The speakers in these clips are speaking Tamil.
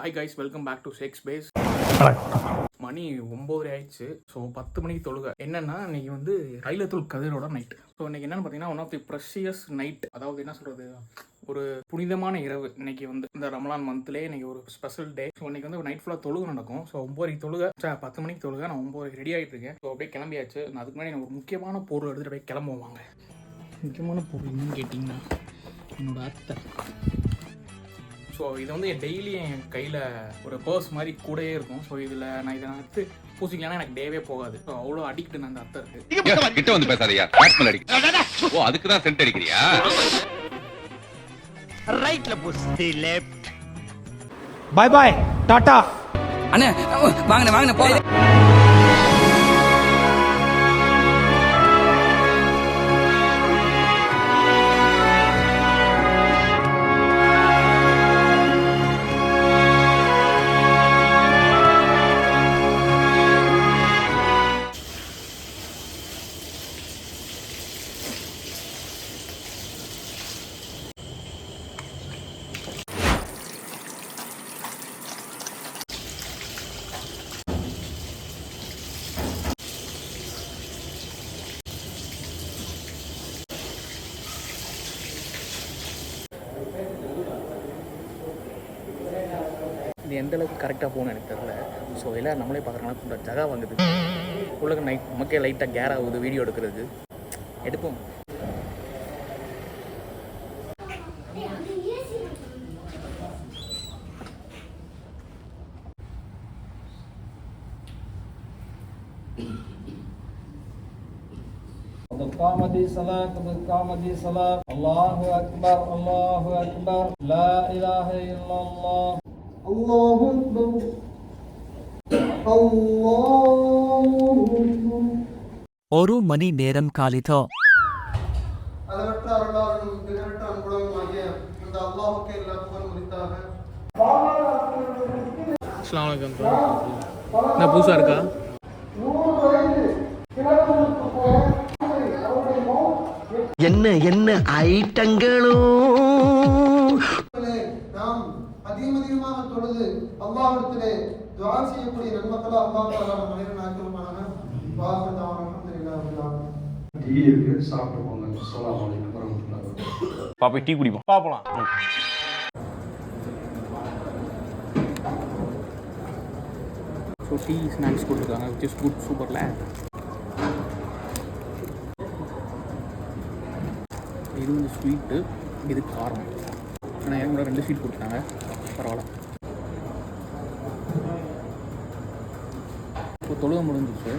Hi guys, welcome back to ஷேக்ஸ் பேஸ். மணி 9 ஆயிடுச்சு. ஸோ 10 மணிக்கு தொழுக. என்னன்னா இன்னைக்கு வந்து லைலத்துல் கதிரோட நைட். ஸோ இன்னைக்கு என்னன்னு பார்த்தீங்கன்னா one of the precious night. அதாவது என்ன சொல்றது, ஒரு புனிதமான இரவு. இன்னைக்கு வந்து இந்த ரமலான் மந்த்லேயே இன்னைக்கு ஒரு ஸ்பெஷல் டே. ஸோ இன்னைக்கு வந்து ஒரு நைட் ஃபுல்லாக தொழுக நடக்கும். ஸோ 9 தொழுக, 10 மணிக்கு தொழுக. நான் 9 ரெடி ஆகிட்டு இருக்கேன். ஸோ அப்படியே கிளம்பியாச்சு. நான் அதுக்கு முன்னாடி எனக்கு ஒரு முக்கியமான பொருள் எடுத்துகிட்டு அப்படியே கிளம்புவாங்க. முக்கியமான பொருள் என்னன்னு கேட்டிங்கன்னா என்னோட அத்தை. ஸோ இது வந்து டெய்லி என் கையில் ஒரு பர்ஸ் மாதிரி கூடயே இருக்கும். ஸோ இதில் நான் இதை எடுத்து பூசிக்கலாம்னா எனக்கு டேவே போகாது. ஸோ அவ்வளோ அடிக்ட் நான் அந்த அத்தை இருக்கு. கிட்ட வந்து பேசாதயா, ஓ அதுக்கு தான் சென்ட் அடிக்கிறியா? ரைட்ல push left. Bye bye tata அண்ணே வாங்கண்ணே போலாம். இது எந்த அளவுக்கு கரெக்டாக போகணும்னு எனக்கு தெரியல. ஸோ எல்லோரும் நம்மளே பார்க்குறாங்கன்னா கூட ஜகா வாங்குது. உள்ளே நைட் நமக்கே லைட்டாக கேர் ஆகுது வீடியோ எடுக்கிறதுக்கு. எடுப்போம். قامت الصلاة قامت الصلاة الله أكبر الله أكبر لا إله إلا الله الله أكبر الله أكبر. ஒரு மணி நேரம் காலிதோ. அளவற்ற அருளாளனும் திகழற்ற அன்புடனுமாகிய அந்த அல்லாஹ்வுக்கே எல்லா புகழும் உரித்தாக. அஸ்ஸலாமு அலைக்கும். என்ன புதுசாக இருக்கா? என்ன என்ன ஐட்டங்களோ. நாம் அதிகமாக தொழுது அல்லாஹ்விடத்திலே துஆ செய்யக்கூடிய நன்மக்களா அல்லாஹ் தஆலா நம் அனைவரும் ஆக்கிரமாக. வாஹ்தான அல்ஹம்துலில்லாஹ். டீ இருக்கு, சாப்பிட்டு போங்க. அஸ்ஸலாமு அலைக்கும் வரஹ்மத்துல்லாஹி வபரகாத்துஹு. பாப்பா டீ குடிப்போம். பாப்பலாம். ஸோ டீ ஸ்நாக்ஸ் கொடுத்துருக்காங்க, விச் இஸ் குட், சூப்பரில். இது வந்து ஸ்வீட்டு, இது காரம். ஆனால் எனக்கு கூட 2 ஸ்வீட் கொடுத்தாங்க, பரவாயில்ல. இப்போ தொழுக முடிஞ்சிச்சு.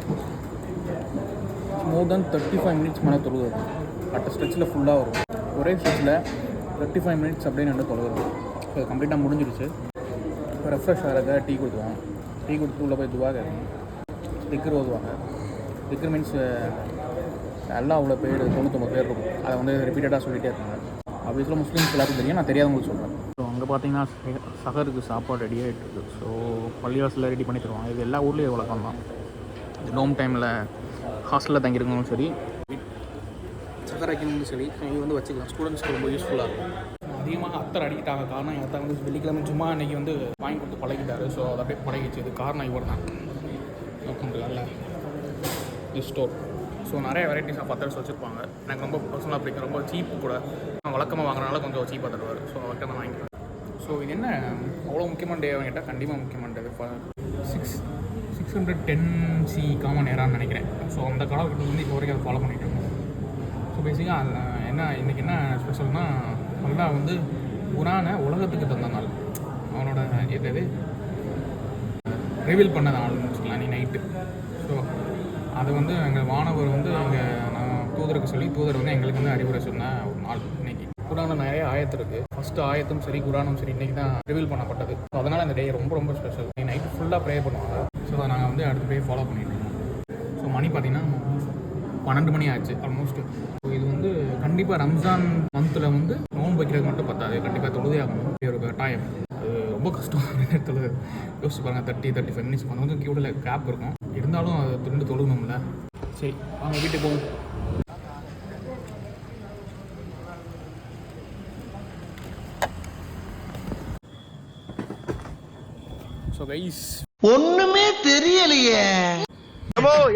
மோர் தென் 35 மினிட்ஸ் மேலே தொழுகிறது. அட்ட ஸ்ட்ரெச்சில் ஃபுல்லாக வரும். ஒரே ஸ்ட்ரெச்சில் 35 மினிட்ஸ் அப்படியே நல்லா தொழுகிறது. ஸோ அது கம்ப்ளீட்டாக முடிஞ்சிருச்சு. இப்போ ரெஃப்ரெஷ் ஆகிறத டீ கொடுத்துருவோம். டீ கொடுத்து உள்ளே போய் துவா கேட்கணும். திக்கர் ஓதுவாங்க. திக்கர் மீன்ஸ் எல்லாம் அவ்வளோ பேர் 99 பேர் இருக்கும். அதை வந்து ரிப்பீட்டடாக சொல்லிகிட்டே இருக்காங்க. ஆப்வியஸில் முஸ்லீம்ஸ் எல்லாருக்கும் தெரியும், நான் தெரியாதவங்களுக்கு சொல்கிறேன். ஸோ அங்கே பார்த்தீங்கன்னா சஹருக்கு சாப்பாடு ரெடி ஆகிட்டு இருக்குது. ஸோ பள்ளிவாசலில் ரெடி பண்ணி தருவாங்க. இது எல்லா ஊர்லேயும் வழக்கம் தான். நோம் டைமில் ஹாஸ்டலில் தங்கியிருக்கவங்களும் சரி, சஹர் வைக்கணும்னு சரி, இது வந்து வச்சுக்கலாம். ஸ்டூடெண்ட்ஸ்க்கு ரொம்ப யூஸ்ஃபுல்லாக இருக்கும். அதிகமாக அத்தர் அடிக்கிட்டாங்க. காரணம் என் அத்தை வந்து வெள்ளிக்கிழமை சும்மா அன்றைக்கி வந்து வாங்கி கொடுத்து பழகிட்டாரு. ஸோ அதை அப்படியே பழகிச்சு. இது காரணம் இவர் தான். ஓகேங்களா இது ஸ்டோர். ஸோ நிறைய வெரைட்டிஸ் ஆஃப் அத்தர்ஸ் வச்சுருப்பாங்க. எனக்கு ரொம்ப பர்சனலாக பிடிக்கும். ரொம்ப சீப்பு கூட. நான் வழக்கமாக வாங்குறதுனால கொஞ்சம் சீப்பாக தருவார். ஸோ அவர்கிட்ட நான் வாங்கிக்குவேன். ஸோ இது என்ன அவ்வளோ முக்கியமான டே கேட்டால் கண்டிப்பாக முக்கியமான டே. 610C காமன் ஏரான்னு நினைக்கிறேன். ஸோ அந்த காலகட்டத்தில் வந்து இப்போ வரைக்கும் அதை ஃபாலோ பண்ணிகிட்டு இருக்கோம். ஸோ பேசிக்காக அது என்ன இன்றைக்கி என்ன ஸ்பெஷல்னால், அல்லாஹ் வந்து குரானை உலகத்துக்கு தந்த நாள். அவனோட எது ரிவீல் பண்ண நாள்னு வச்சுக்கலாம் நீ நைட்டு. ஸோ அது வந்து எங்கள் வானவர் வந்து நான் தூதருக்கு சொல்லி தூதர் வந்து எங்களுக்கு வந்து அறிவுரை சொன்ன ஒரு நாள் இன்றைக்கி. குரானில் நிறைய ஆயத்து இருக்குது. ஃபஸ்ட்டு ஆயத்தும் சரி குரானும் சரி இன்றைக்கி தான் ரிவீல் பண்ணப்பட்டது. ஸோ அதனால் அந்த டே ரொம்ப ரொம்ப ஸ்பெஷல். நீ நைட்டு ஃபுல்லாக ப்ரே பண்ணுவாங்க. ஸோ அதை நாங்கள் வந்து அடுத்து போய் ஃபாலோ பண்ணிட்டு இருக்கோம். ஸோ மணி பார்த்திங்கன்னா 12 மணி ஆச்சு ஆல்மோஸ்ட்டு. ஸோ இது வந்து கண்டிப்பாக ரம்ஜான் மந்தில் வந்து நோன்பு வைக்கிறது மட்டும் பத்தாது. கண்டிப்பாக தொழுதே ஆகணும். ஒரு கட்டாயம். அது ரொம்ப கஷ்டம். தொழுது யோசிச்சு பாருங்கள். 30-35 மினிட்ஸ் கொஞ்சம் கியூடில் கேப் இருக்கும். இருந்தாலும் அது திருண்டு தொழுகணும்ல. சரி அவங்க வீட்டுக்கு போவோம். ஸோ கைஸ் ஒண்ணுமே தெரியலையே.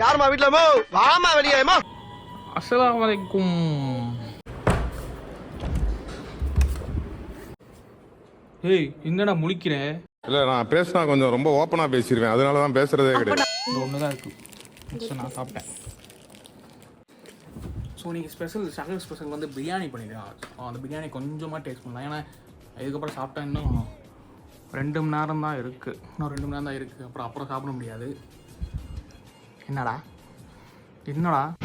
யாருமா வீட்டுல வாமா வெளியேமா. அஸ்ஸலாமு அலைக்கும். ஏய் என்னடா முழிக்கிற? இல்லை நான் பேசினா கொஞ்சம் ரொம்ப ஓப்பனாக பேசிடுவேன், அதனால தான் பேசுகிறதே கிடையாது. இந்த ஒன்று தான் இருக்குது. ஸோ நான் சாப்பிட்டேன். ஸோ நீங்கள் ஷகல் ஸ்பெஷல் வந்து பிரியாணி பண்ணிடுறேன். அந்த பிரியாணி கொஞ்சமாக டேஸ்ட் பண்ணலாம். ஏன்னா இதுக்கப்புறம் சாப்பிட்டா இன்னும் 2 மணி நேரம் தான் இருக்குது. இன்னும் 2 மணி நேரம் தான் இருக்குது. அப்புறம் சாப்பிட முடியாது. என்னடா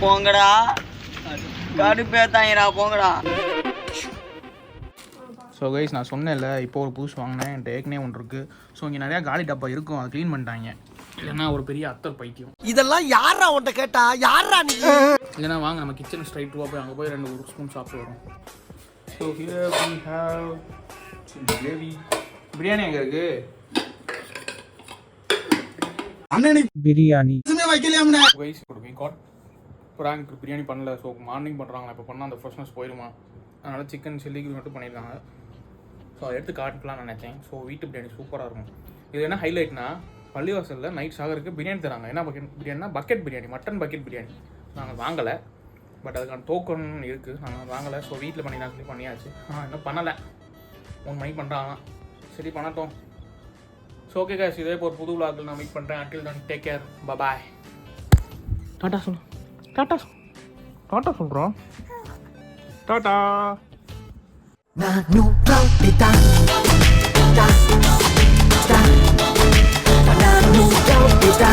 போங்கடா கடுப்பேத்தாங்கடா போங்கடா. ஸோ கைஸ் நான் சொன்னேன்ல, இப்போ ஒரு புதுசு வாங்கினேன். என்கிட்ட ஏற்கனவே ஒன்று இருக்குது. ஸோ இங்கே நிறையா காலி டப்பா இருக்கும், அதை க்ளீன் பண்ணிட்டாங்க. இல்லைன்னா ஒரு பெரிய அத்தர் பைத்தியம். இதெல்லாம் யாரா உன்கிட்ட கேட்டா? யாரா நீ? இல்லைன்னா வாங்க நம்ம கிச்சன் ஸ்ட்ரைட் ரூபா போய் அங்கே போய் 2 ஸ்பூன் சாப்பிட்டு வரோம். So here we have gravy. Biryani எங்கே இருக்கு? Biryani guys we got prank. Biryani பண்ணல. ஸோ மார்னிங் பண்ணுறாங்களா, இப்போ பண்ணால் அந்த ஃப்ரெஷ்னஸ் போயிடுமா, அதனால் சிக்கன் சில்லிக்கு மட்டும் பண்ணியிருக்காங்க. ஸோ அதை எடுத்து காட்டலாம்னு நினச்சேன். ஸோ வீட்டு பிரியாணி சூப்பராக இருக்கும். இது என்ன ஹைலைட்னா, பள்ளிவாசலில் நைட் சாகருக்கு பிரியாணி தராங்க. என்ன பிரியாணினா bucket biryani, mutton bucket biryani. நாங்கள் வாங்கலை, பட் அதுக்கான டோக்கன் இருக்குது. நாங்கள் வாங்கலை. ஸோ வீட்டில் பண்ணிடலாம் சொல்லி பண்ணியாச்சு. இன்னும் பண்ணலை. 3 மணிக்கு பண்ணுறாங்க. சரி பண்ணட்டும். ஸோ ஓகே guys, இதே ஒரு புது vlogல நான் மீட் பண்ணுறேன். until then take care, bye bye. Tata சொல்லு. டாட்டா சொல்கிறோம். டாட்டா. நானு ரவுடிதா நானு ரவுடிதா